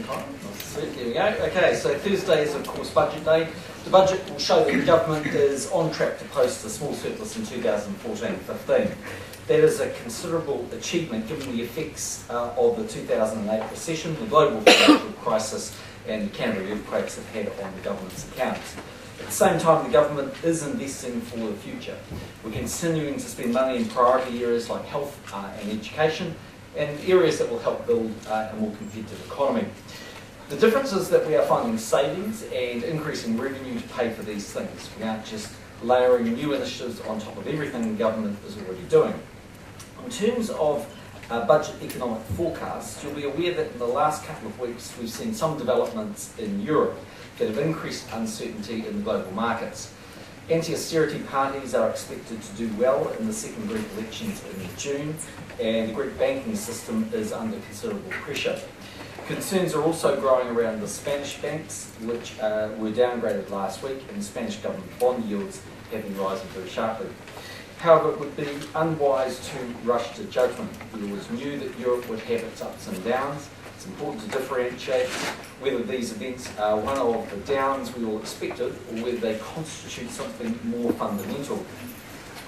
There we go. Okay, so Thursday is of course budget day. The budget will show that the government is on track to post a small surplus in 2014-15. That is a considerable achievement given the effects of the 2008 recession, the global financial crisis and the Canberra earthquakes have had on the government's accounts. At the same time, the government is investing for the future. We're continuing to spend money in priority areas like health and education, and areas that will help build a more competitive economy. The difference is that we are finding savings and increasing revenue to pay for these things. We aren't just layering new initiatives on top of everything the government is already doing. In terms of budget economic forecasts, you'll be aware that in the last couple of weeks we've seen some developments in Europe that have increased uncertainty in the global markets. Anti-austerity parties are expected to do well in the second Greek elections in June, and the Greek banking system is under considerable pressure. Concerns are also growing around the Spanish banks, which were downgraded last week, and Spanish government bond yields have been rising very sharply. However, it would be unwise to rush to judgment. We always knew that Europe would have its ups and downs. It's important to differentiate whether these events are one of the downs we all expected or whether they constitute something more fundamental.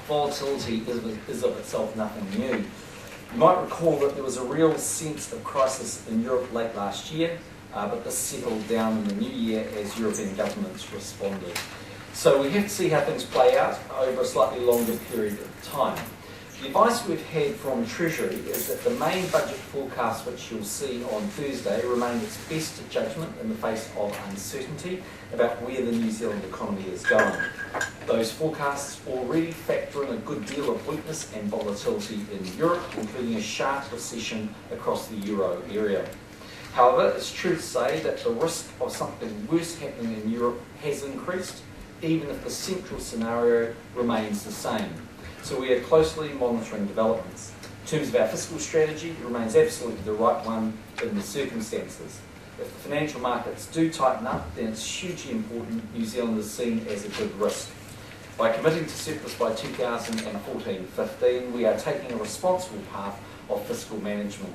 Volatility is of itself nothing new. You might recall that there was a real sense of crisis in Europe late last year, but this settled down in the new year as European governments responded. So we have to see how things play out over a slightly longer period of time. The advice we've had from Treasury is that the main budget forecast, which you'll see on Thursday, remains its best judgment in the face of uncertainty about where the New Zealand economy is going. Those forecasts already factor in a good deal of weakness and volatility in Europe, including a sharp recession across the euro area. However, it's true to say that the risk of something worse happening in Europe has increased, even if the central scenario remains the same. So we are closely monitoring developments. In terms of our fiscal strategy, it remains absolutely the right one in the circumstances. If the financial markets do tighten up, then it's hugely important New Zealand is seen as a good risk. By committing to surplus by 2014-15, we are taking a responsible path of fiscal management,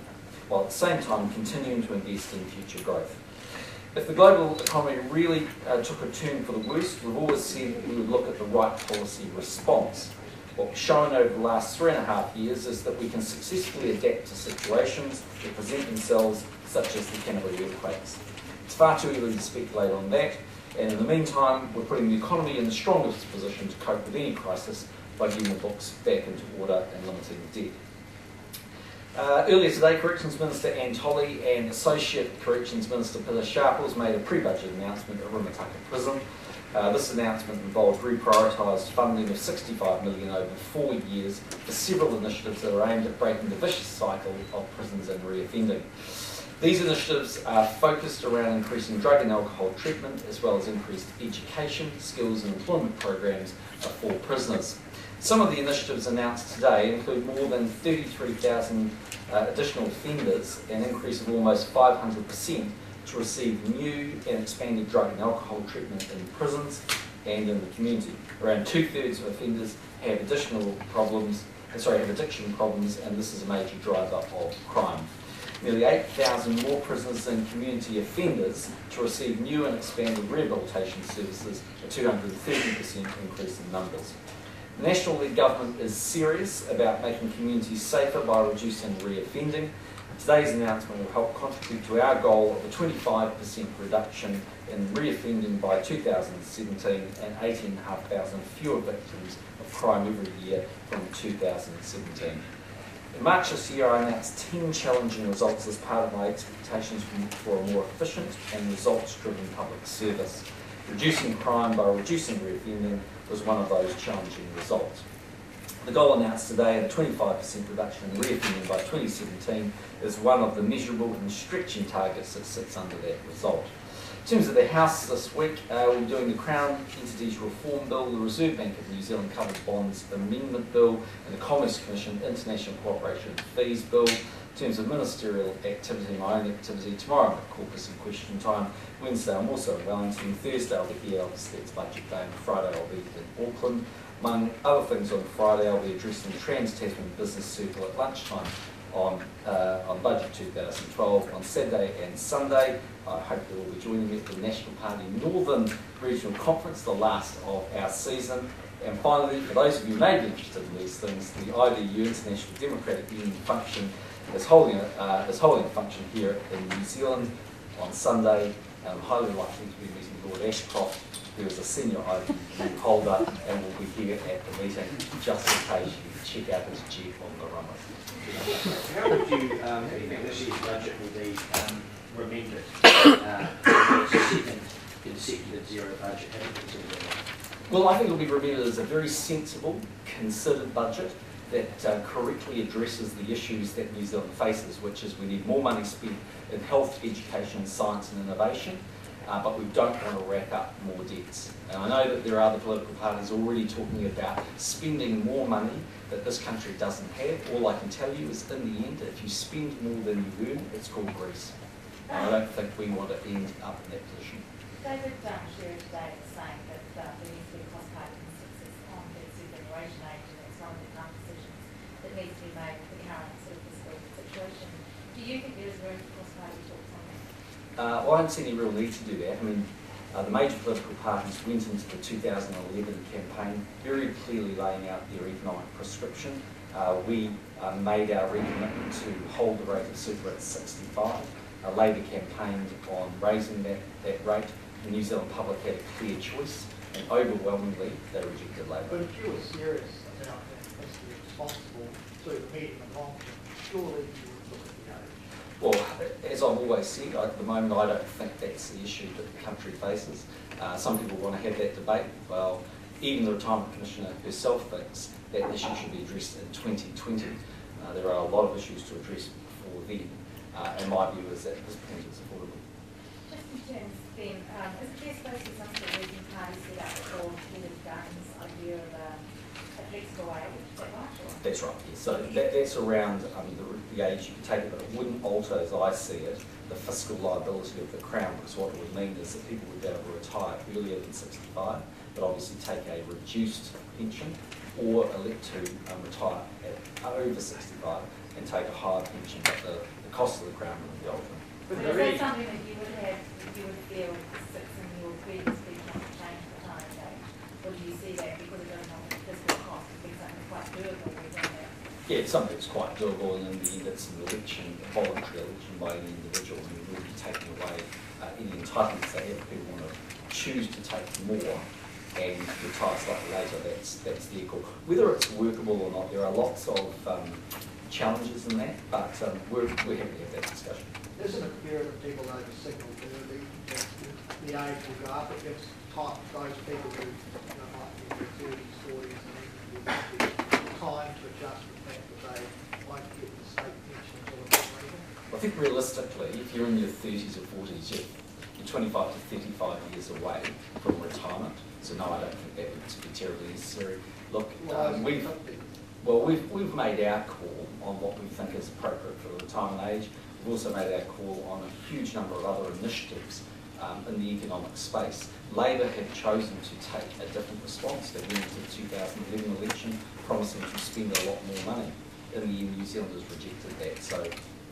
while at the same time continuing to invest in future growth. If the global economy really took a turn for the worst, we've always said we would look at the right policy response. What we've shown over the last 3.5 years is that we can successfully adapt to situations that present themselves, such as the Canberra earthquakes. It's far too early to speculate on that, and in the meantime, we're putting the economy in the strongest position to cope with any crisis by getting the books back into order and limiting debt. Earlier today, Corrections Minister Anne Tolley and Associate Corrections Minister Peter Sharples made a pre-budget announcement at Rimutaka Prison. This announcement involved reprioritised funding of $65 million over 4 years for several initiatives that are aimed at breaking the vicious cycle of prisons and reoffending. These initiatives are focused around increasing drug and alcohol treatment, as well as increased education, skills and employment programs for prisoners. Some of the initiatives announced today include more than 33,000 additional offenders, an increase of almost 500% to receive new and expanded drug and alcohol treatment in prisons and in the community. Around 2/3 of offenders have addiction problems, and this is a major driver of crime. Nearly 8,000 more prisoners and community offenders to receive new and expanded rehabilitation services, a 230% increase in numbers. The National League Government is serious about making communities safer by reducing reoffending. Today's announcement will help contribute to our goal of a 25% reduction in reoffending by 2017 and 18,500 fewer victims of crime every year from 2017. In March this year, I announced 10 challenging results as part of my expectations for a more efficient and results-driven public service. Reducing crime by reducing reoffending was one of those challenging results. The goal announced today, a 25% reduction in reoffending by 2017, is one of the measurable and stretching targets that sits under that result. In terms of the House this week, we're doing the Crown Entities Reform Bill, the Reserve Bank of New Zealand Covered Bonds Amendment Bill, and the Commerce Commission International Cooperation and Fees Bill. In terms of ministerial activity, my own activity, tomorrow I'm at caucus and question time. Wednesday I'm also in Wellington. Thursday I'll be here, obviously it's budget day, and Friday I'll be in Auckland. Among other things on Friday, I'll be addressing the Trans-Tasman Business Circle at lunchtime on Budget 2012 on Saturday and Sunday. I hope you will be joining me at the National Party Northern Regional Conference, the last of our season. And finally, for those of you who may be interested in these things, the IDU, International Democratic Union Function, is holding a function here in New Zealand on Sunday. I'm highly likely to be meeting Lord Ashcroft, who is a senior IDU holder, and will be here at the meeting just in case you check out his jet on the runners. How would you, how do you think this year's budget will be remembered? The second consecutive zero budget. How do you consider that? Well, I think it will be remembered as a very sensible, considered budget that correctly addresses the issues that New Zealand faces, which is we need more money spent in health, education, science and innovation, but we don't want to rack up more debts. And I know that there are other political parties already talking about spending more money that this country doesn't have. All I can tell you is, in the end, if you spend more than you earn, it's called Greece. And I don't think we want to end up in that position. David Shearer today is saying that there needs to be a cost-cutting consensus on the superannuation age, and it's one of the tough decisions that needs to be made with the current sort of fiscal situation. Do you think there is room for cost-cutting talks on that? Well, I don't see any real need to do that. I mean, the major political parties went into the 2011 campaign very clearly laying out their economic prescription. We made our recommitment to hold the rate of super at 65. Labor campaigned on raising that rate. The New Zealand public had a clear choice, and overwhelmingly they rejected Labor. But if you were serious about that, as the responsible to the meeting and long term, surely you would look at the age. Well, as I've always said, at the moment I don't think that's the issue that the country faces. Some people want to have that debate. Well, even the Retirement Commissioner herself thinks that issue should be addressed in 2020. There are a lot of issues to address before then, and my view is that this potential is affordable. Just in terms then, is it fair space for some sort of region party set up for Kenneth Dunn's idea of a flexible age? Is that right? Or? That's right, yes. So that's around the age you can take it, but it wouldn't alter, as I see it, the fiscal liability of the Crown, because what it would mean is that people would be able to retire earlier than 65, but obviously take a reduced pension, or elect to retire at over 65 and take a higher pension, but the cost of the Crown would be altered. But is that something that you would have, you would feel sits in your previous region to change the time age? Or do you see that because it doesn't have a fiscal cost, it's been something quite doable within that? Yeah, it's something that's quite doable, and in the end it's an election, a voluntary election by any individual, and we will be taking away any entitlements they have. If people want to choose to take more and retire slightly later, that's their call. Whether it's workable or not, there are lots of challenges in that, but we're happy to have that discussion. Isn't it fair that people know the signal early that the age will go up? It gives those people who might be in their 30s, 40s, and even time to adjust the fact that they won't get the state pension until a bit later. I think realistically, if you're in your 30s or 40s, you're 25 to 35 years away from retirement. So no, I don't think that would be terribly necessary. Look, we've made our call on what we think is appropriate for the retirement age. We've also made our call on a huge number of other initiatives in the economic space. Labor have chosen to take a different response. They went into the 2011 election promising to spend a lot more money. In the end, New Zealand has rejected that. So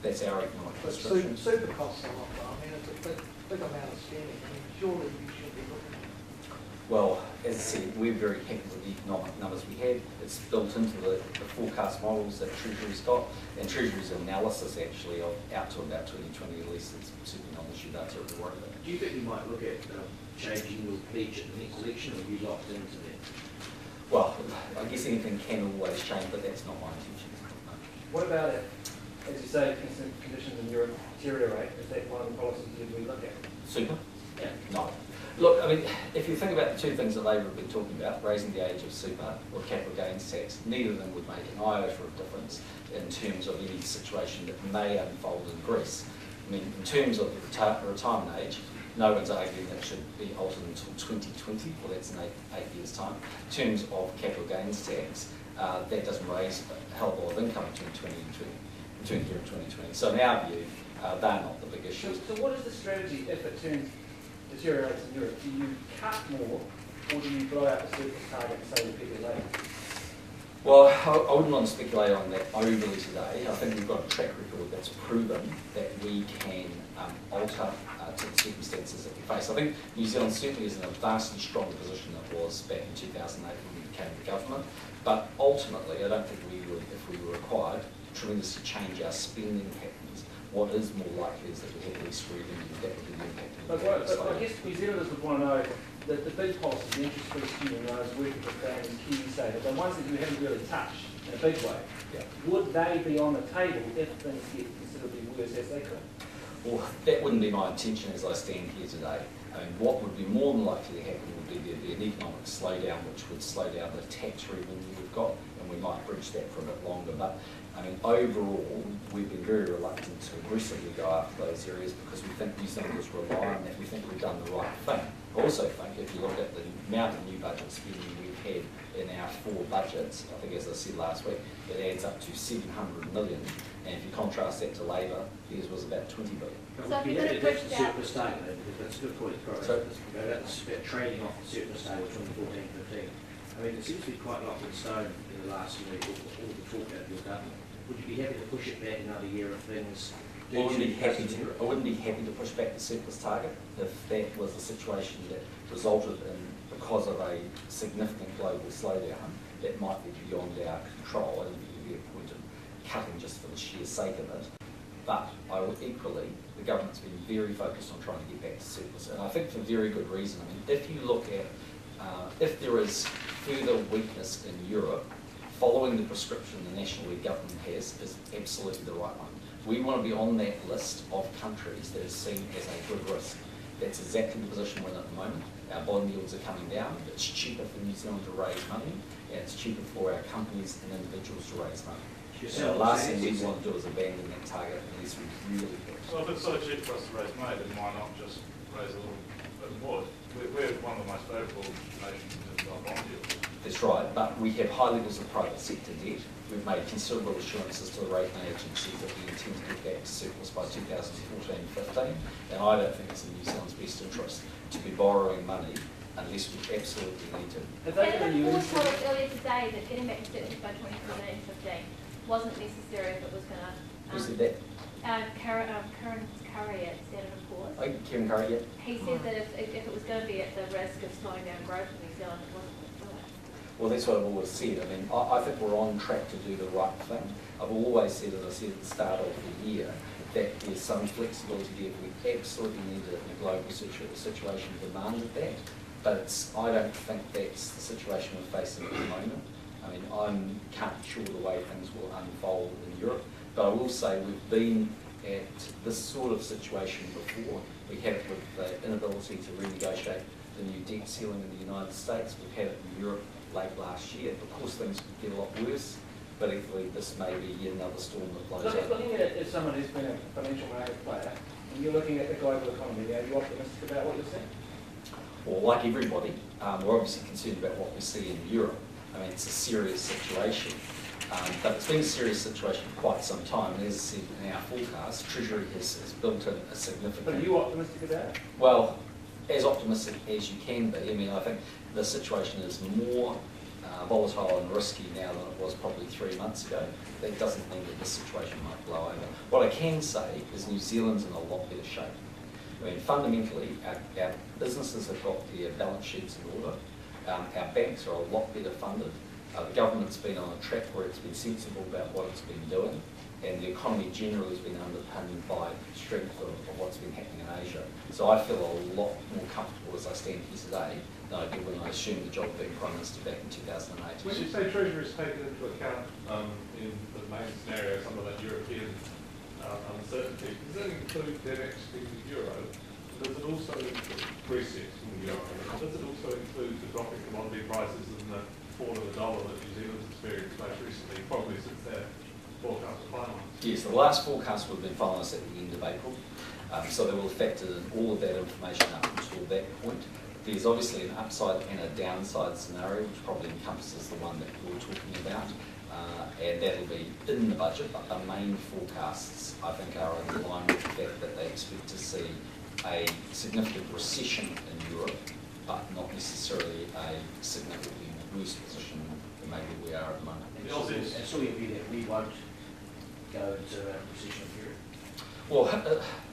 that's our economic But prescription. super costs a lot, though. I mean, it's a big amount of spending. I mean, surely you should be looking at it. Well, as I said, we're very happy with the economic numbers we have. It's built into the forecast models that Treasury's got, and Treasury's analysis actually of out to about 2020 at least is certainly not an issue they're terribly worried about. Do you think you might look at changing your pledge at the next election, or are you locked into that? Well, I guess anything can always change, but that's not my intention. What about it, as you say, conditions in Europe deteriorate? Is that one of the policies we look at? Super? Yeah. No. Look, I mean, if you think about the two things that Labor have been talking about, raising the age of super or capital gains tax, neither of them would make an iota of difference in terms of any situation that may unfold in Greece. I mean, in terms of the retirement age, no one's arguing that it should be altered until 2020, well that's in eight years' time. In terms of capital gains tax, that doesn't raise a hell of a lot of income between here and 2020. So in our view, they're not the big issues. So what is the strategy if it deteriorates in Europe? Do you cut more, or do you blow out the surplus target and say to people later? Well, I wouldn't want to speculate on that overly today. I think we've got a track record that's proven that we can alter to the circumstances that we face. I think New Zealand certainly is in a vastly stronger position than it was back in 2008 when we became the government. But ultimately, I don't think we would, if we were required, tremendously change our spending patterns. What is more likely is that we have less revenue, that would be the impact. But I guess New Zealanders would want to know that the big policies, the interest-free student loans, working with families, KiwiSaver, the ones that you haven't really touched in a big way, Yeah. would they be on the table if things get considerably worse as they could? Well, that wouldn't be my intention as I stand here today. I mean, what would be more than likely to happen would be there'd be an economic slowdown, which would slow down the tax revenue we've got, and we might bridge that for a bit longer. But I mean, overall, we've been very reluctant to aggressively go after those areas because we think New Zealanders rely on that. We think we've done the right thing. I also think if you look at the amount of new budget spending we've had in our 4 budgets, I think as I said last week, it adds up to 700 million. And if you contrast that to Labor, theirs was about 20 billion. But So if we you're have gonna to push the that- surplus target, because that's a good point, Corey. So- That's about trading off the surplus target 2014-15. I mean, it seems to be quite locked in stone in the last year, all the talk out of your government. Would you be happy to push it back another year if things I wouldn't be happy change? to. I wouldn't be happy to push back the surplus target if that was a situation that resulted in, because of a significant global slowdown, that might be beyond our control. I don't think there'd be a point in cutting just for the sheer sake of it. But I would equally, the government's been very focused on trying to get back to surplus, and I think for very good reason. I mean, if you look at if there is further weakness in Europe, following the prescription the National League government has is absolutely the right one. We want to be on that list of countries that is seen as a good risk. That's exactly the position we're in at the moment. Our bond yields are coming down. It's cheaper for New Zealand to raise money, and it's cheaper for our companies and individuals to raise money. So the last thing we want to do is abandon that target unless we really have to. Well, if it's so cheap for us to raise money, then why not just raise a little bit more? We're one of the most favourable nations in terms of bond yield. That's right, but we have high levels of private sector debt. We've made considerable assurances to the rating agencies that we intend to get back to surplus by 2014-15, and I don't think it's in New Zealand's best interest to be borrowing money unless we absolutely need to. Have they And given the you board told any- us earlier today that getting back to surplus by 2014-15 wasn't necessary if it was going to. Who said that? Karen Curry at Standard & Poor's. Oh, Kieran Curry, yeah. He said that if it was going to be at the risk of slowing down growth in New Zealand, it wasn't going to do it. Well, that's what I've always said. I mean, I think we're on track to do the right thing. I've always said, as I said at the start of the year, that there's some flexibility there if we absolutely need it in a global situation demanded that. But I don't think that's the situation we're facing at the moment. I mean, I can't be sure the way things will unfold in Europe, but I will say we've been at this sort of situation before. We had it with the inability to renegotiate the new debt ceiling in the United States. We've had it in Europe late last year. Of course, things could get a lot worse, but equally this may be yet another storm that blows over. Looking at it as someone who's been a financial market player, and you're looking at the global economy, are you optimistic about what you're seeing? Well, like everybody, we're obviously concerned about what we see in Europe. I mean, it's a serious situation, but it's been a serious situation for quite some time. And as I said in our forecast, Treasury has built in a significant... But are you optimistic about it? Well, as optimistic as you can be. I mean, I think the situation is more volatile and risky now than it was probably 3 months ago. That doesn't mean that this situation might blow over. What I can say is New Zealand's in a lot better shape. I mean, fundamentally, our businesses have got their balance sheets in order. Our banks are a lot better funded. The government's been on a track where it's been sensible about what it's been doing, and the economy generally has been underpinned by strength of what's been happening in Asia. So I feel a lot more comfortable as I stand here today than I did when I assumed the job of being Prime Minister back in 2008. When you say Treasury has taken into account in the main scenario some of that European uncertainty, does that include them exiting the euro? Does it also include Brexit in the euro? Does it also include the drop in commodity prices and the fall of the dollar that New Zealand's experienced most recently, probably since their forecast was finalised? Yes, the last forecast would have been finalised at the end of April, so they will have factored in all of that information up until that point. There's obviously an upside and a downside scenario, which probably encompasses the one that you're talking about, and that'll be in the budget, but the main forecasts, I think, are in line with the fact that they expect to see a significant recession in Europe, but not necessarily a significantly worse position than maybe we are at the moment. And still your view that we won't go into a recession period? Well,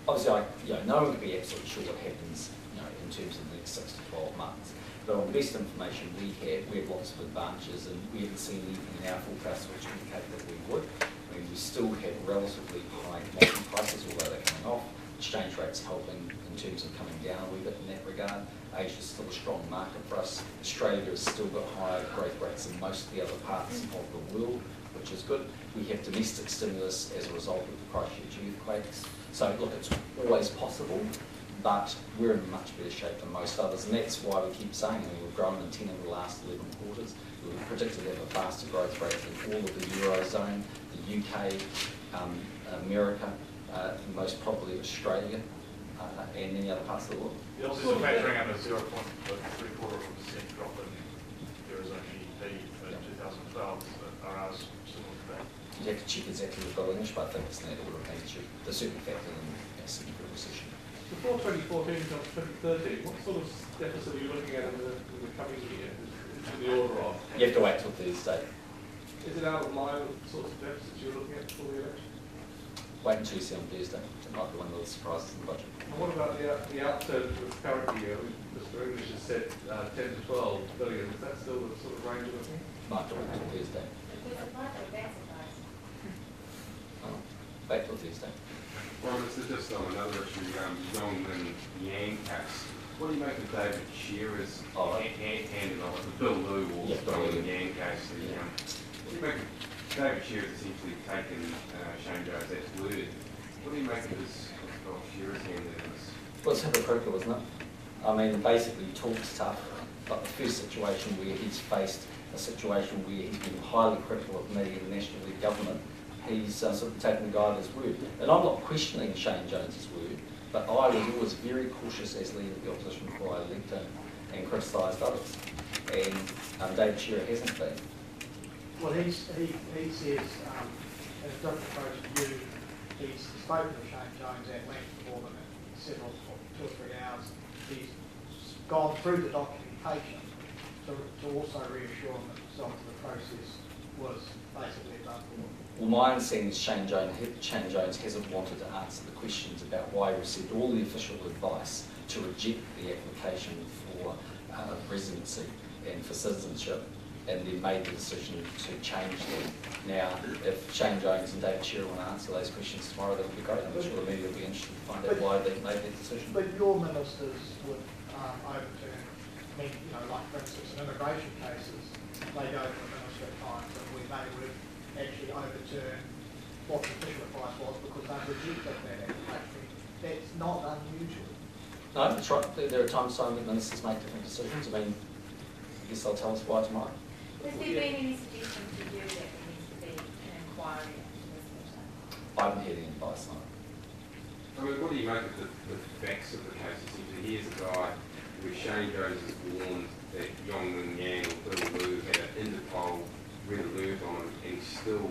obviously, no one can be absolutely sure what happens, in terms of the next 6 to 12 months. But on the best information we have lots of advantages, and we haven't seen anything in our forecast which indicate that we would. I mean, we still have relatively high commodity prices, although they're coming off. Exchange rates helping in terms of coming down a wee bit in that regard. Asia's still a strong market for us. Australia has still got higher growth rates than most of the other parts of the world, which is good. We have domestic stimulus as a result of the Christchurch earthquakes. So look, it's always possible, but we're in much better shape than most others, and that's why we keep saying we've grown in 10 of the last 11 quarters. We were predicted to have a faster growth rate than all of the Eurozone, the UK, America, most probably Australia, and many other parts of the world. The Aussies are factoring in a 0.75% drop in Eurozone GDP in 2012. Are ours similar to that? You have to check exactly the bill English, but I think it's in that order of magnitude. They're certainly factoring in a significant recession. Before 2014 to 2030, what sort of deficit are you looking at in the coming year? In the order of? You have to wait till Thursday. Is it out of line with the sorts of deficits you're looking at for the election? Wait until you see on Thursday. It might be one of the surprises in the budget. And what about the outturn for the current year? Mr. English has said 10 to 12 billion. Is that still the sort of range you're looking at? Might have to wait till Thursday. Because it might be that surprise. Oh, wait till Thursday. Well, this is just on another issue, Yongmin Yang case. What do you make of David Shearer's handing of it, the Bill Liu or Yongmin Yang case? What do you make of David Shearer's essentially taken Shane Jones at his word? What do you make of Shearer's handling of this? Well, it's hypocritical, isn't it? I mean, basically, he talks tough, but the first situation where he's faced a situation where he's been highly critical of me and the National League government, he's sort of taken the guy at his word. And I'm not questioning Shane Jones's word, but I was always very cautious as leader of the opposition before I left him and criticised others. And David Shearer hasn't been. Well, he says, in a different approach to you, he's spoken to Shane Jones at length for them in several, 2 or 3 hours. He's gone through the documentation to also reassure him that the result of the process was basically above board. Well, my understanding is Shane Jones hasn't wanted to answer the questions about why he received all the official advice to reject the application for residency and for citizenship, and then made the decision to change them. Now, if Shane Jones and David Shearer want to answer those questions tomorrow, that would be great. I'm sure the media will be interested to find out why they made that decision. But your ministers would overturn, like for instance in immigration cases, they go to the minister at times and they would actually overturn what the official advice was because they rejected that application. That's not unusual. No, that's right. There are times that ministers make different decisions. I mean, I guess they'll tell us why tomorrow. Has there been any suggestion to you that there needs to be an inquiry into this matter? I haven't had any advice on it. I mean, what do you make of the facts of the case? Essentially, here's a guy where Shane Jones has warned that Yongmin Yang or Bill Liu had an Interpol red alert on him and still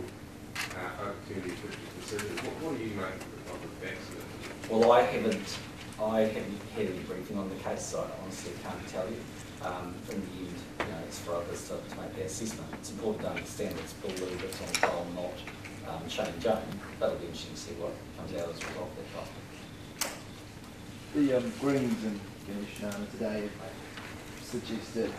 overturned the official decision. What do you make of the facts of it? Well, I haven't had any briefing on the case, so I honestly can't tell you. In the end, it's for others to make that assessment. It's important to understand that it's Bill Liu that's on trial, not Shane Jones. That'll be interesting to see what comes out as a result of that trial. The Greens and Ganesh today suggested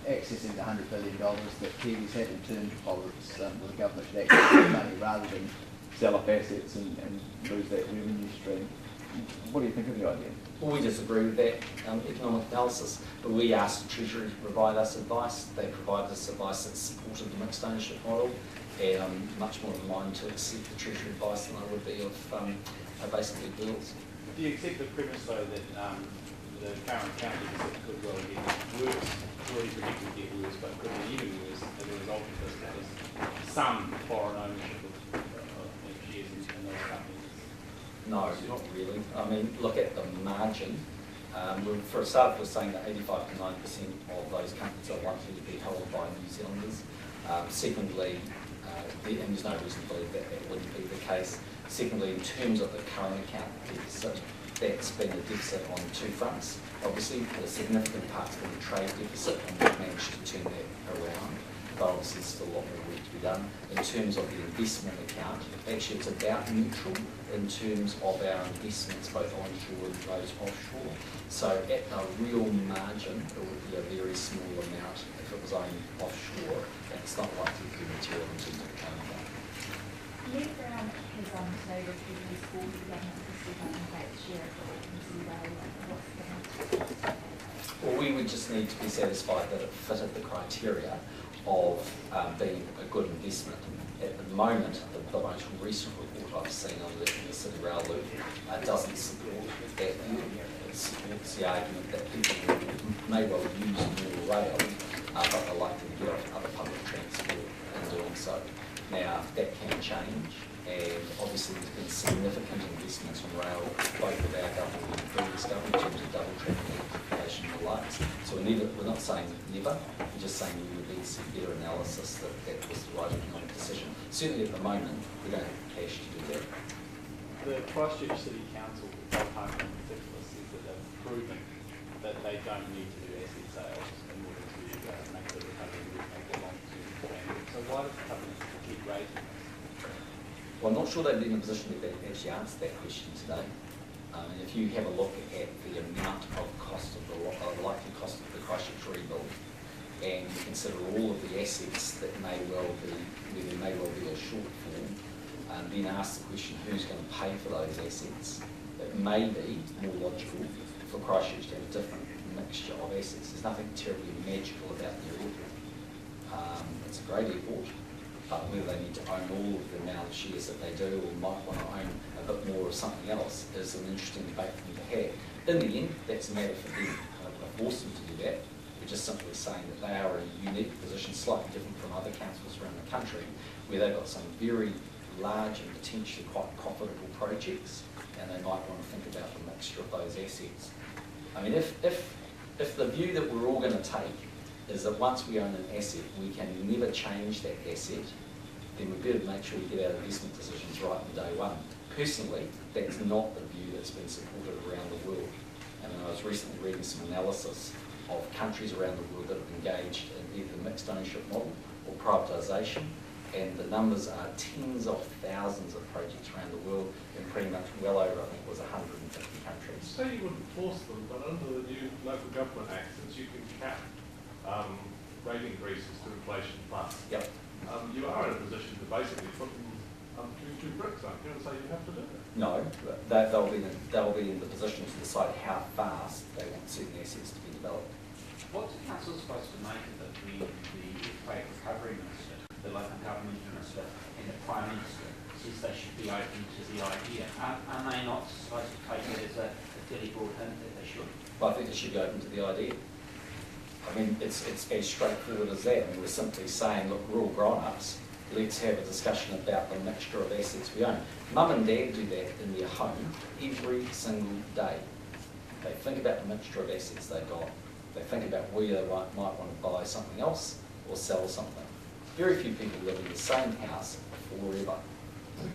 accessing the $100 billion that Kiwis had in turn to politics, the government should access that money rather than sell off assets and lose that revenue stream. What do you think of the idea? Well, we disagree with that economic analysis, but we asked the Treasury to provide us advice. They provided us advice that supported the mixed ownership model, and I'm much more inclined to accept the Treasury advice than I would be of basically bills. Do you accept the premise, though, that the current account deficit could well get worse? Already predicted to get worse, but could be even worse as a result of this, because some foreign ownership of shares in those companies? No, not really. I mean, look at the margin. For a start, we're saying that 85 to 90% of those companies are likely to be held by New Zealanders. Secondly, and there's no reason to believe that that wouldn't be the case. Secondly, in terms of the current account deficit, that's been a deficit on 2 fronts. Obviously, a significant part's been the trade deficit, and we've managed to turn that around. but obviously there's still a lot more work to be done. In terms of the investment account, actually it's about neutral in terms of our investments both onshore and those offshore. So at a real margin, it would be a very small amount if it was only offshore, and it's not likely to be material in terms of the current account. Lee Brown has today reviewed his call to the government to see if I can take share of the what's the Well, we would just need to be satisfied that it fitted the criteria of being a good investment. At the moment, the most recent report I've seen on the City Rail Loop doesn't support that view. It supports the argument that people may well use more rail, but are likely to get off other public transport in doing so. Now, that can change, and obviously there's been significant investments in rail, both with our government and the previous government, in terms of double track and electrification and the likes. So we're not saying never, we're just saying we would need some better analysis that that was the right economic decision. Certainly at the moment, we don't have cash to do that. The Christchurch City Council, Bob Harkin in particular, says that they've proven that they don't need to do asset sales in order to make the recovery work, make the long-term plan. So why does the government keep raising this? Well, I'm not sure they've been in a position to actually answer that question today. If you have a look at the amount of cost of the likely cost of the Christchurch rebuild, and you consider all of the assets that may well be, where there may well be a shortfall, then ask the question, who's going to pay for those assets? It may be more logical for Christchurch to have a different mixture of assets. There's nothing terribly magical about the airport. It's a great airport, but whether they need to own all of the amount of shares that they do or might want to own a bit more of something else is an interesting debate for them to have. In the end, that's a matter for them. I don't force them to do that. We're just simply saying that they are in a unique position, slightly different from other councils around the country, where they've got some very large and potentially quite profitable projects, and they might want to think about the mixture of those assets. I mean, if the view that we're all going to take is that once we own an asset, we can never change that asset, then we better make sure we get our investment decisions right on day one. Personally, that's not the view that's been supported around the world. And I was recently reading some analysis of countries around the world that have engaged in either the mixed ownership model or privatisation, and the numbers are tens of thousands of projects around the world in pretty much well over, I think it was 150 countries. So you wouldn't force them, but under the new Local Government Act, since you can cap rate increases to inflation plus, Yep. you are in a position to basically put them two bricks up here and say you have to do it. No, they'll be in the position to decide how fast they want certain assets to be developed. What's the council supposed to make of it? The earthquake recovery minister, the local government minister, and the prime minister says they should be open to the idea. Are they not supposed to take it as a fairly broad hint that they should? But I think they should be open to the idea. I mean, it's as straightforward as that. I mean, we're simply saying, look, we're all grown-ups. Let's have a discussion about the mixture of assets we own. Mum and Dad do that in their home every single day. They think about the mixture of assets they've got. They think about where they might want to buy something else or sell something. Very few people live in the same house forever,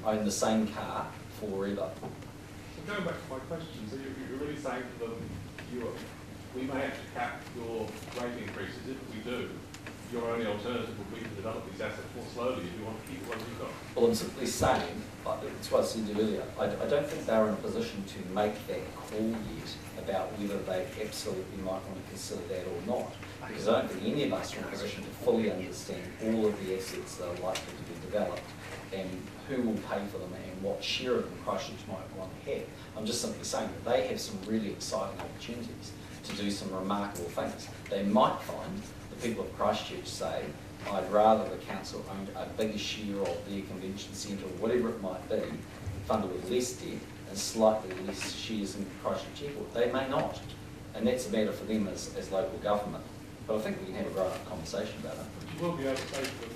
own the same car forever. So going back to my question, so you're really saying to them, we may have to cap your rate increases. If we do, your only alternative would be to develop these assets more slowly if you want to keep the ones you've got. Well, I'm simply saying, that's what I said earlier, I don't think they're in a position to make that call yet about whether they absolutely might want to consider that or not. Because I don't think any of us are in a position to fully understand all of the assets that are likely to be developed and who will pay for them and what share of them Christchurch might want to have. I'm just simply saying that they have some really exciting opportunities to do some remarkable things. They might find the people of Christchurch say, I'd rather the council owned a bigger share of their convention centre or whatever it might be, funded with less debt and slightly less shares in Christchurch Airport. They may not, and that's a matter for them as local government. But I think we can have a grown-up conversation about it. But you will be able to say to them,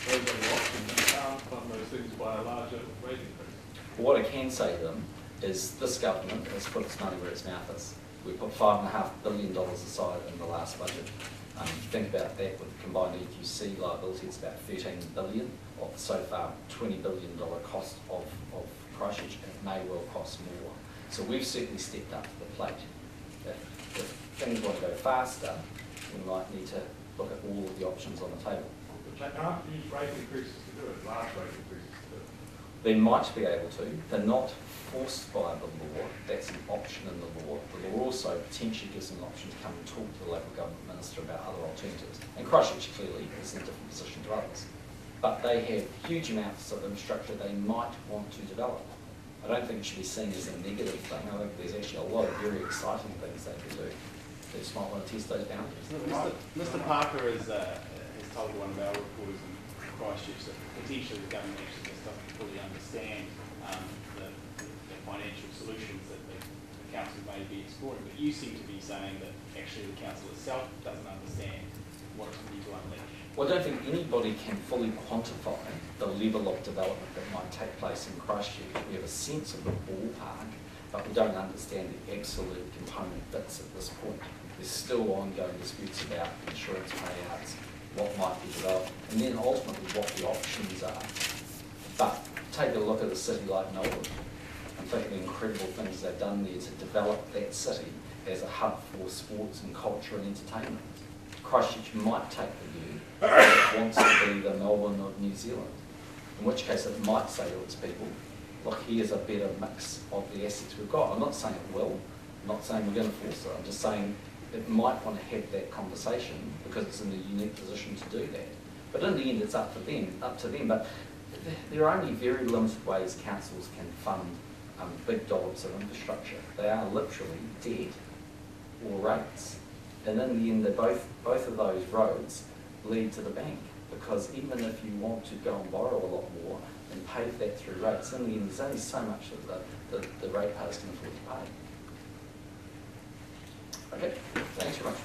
those other options, you can't fund those things by a larger rate increase. But what I can say to them is this government has put its money where its mouth is. We put $5.5 billion aside in the last budget. Think about that with combined EQC liability, it's about $13 billion of so far $20 billion cost of Christchurch, and it may well cost more. So we've certainly stepped up to the plate. If things want to go faster, we might need to look at all of the options on the table. But They can't use rate increases to do it, large rate increases to do it. They might be able to. They're not forced by the law. That's an option in the law. The law also potentially gives them an option to come and talk to the local government minister about other alternatives. And Christchurch clearly is in a different position to others. But they have huge amounts of infrastructure they might want to develop. I don't think it should be seen as a negative thing. I think there's actually a lot of very exciting things they can do. They just might want to test those boundaries. Mr. Parker has told one of our reporters in Christchurch that potentially the government actually just doesn't fully understand the financial solutions that the council may be exploring. But you seem to be saying that actually the council itself doesn't understand what it needs to unleash. Well, I don't think anybody can fully quantify the level of development that might take place in Christchurch. We have a sense of the ballpark, but we don't understand the absolute component bits at this point. There's still ongoing disputes about insurance payouts, what might be developed, and then ultimately what the options are. But take a look at a city like Melbourne and think of the incredible things they've done there to develop that city as a hub for sports and culture and entertainment. Christchurch might take the view that it wants to be the Melbourne of New Zealand, in which case it might say to its people, look, here's a better mix of the assets we've got. I'm not saying it will, I'm not saying we're going to force it, I'm just saying it might want to have that conversation because it's in a unique position to do that. But in the end it's up to them. But there are only very limited ways councils can fund big dollops of infrastructure. They are literally debt or rates. And in the end, both of those roads lead to the bank, because even if you want to go and borrow a lot more and pay for that through rates, in the end there's only so much that the ratepayers can afford to pay. Okay, thanks very much.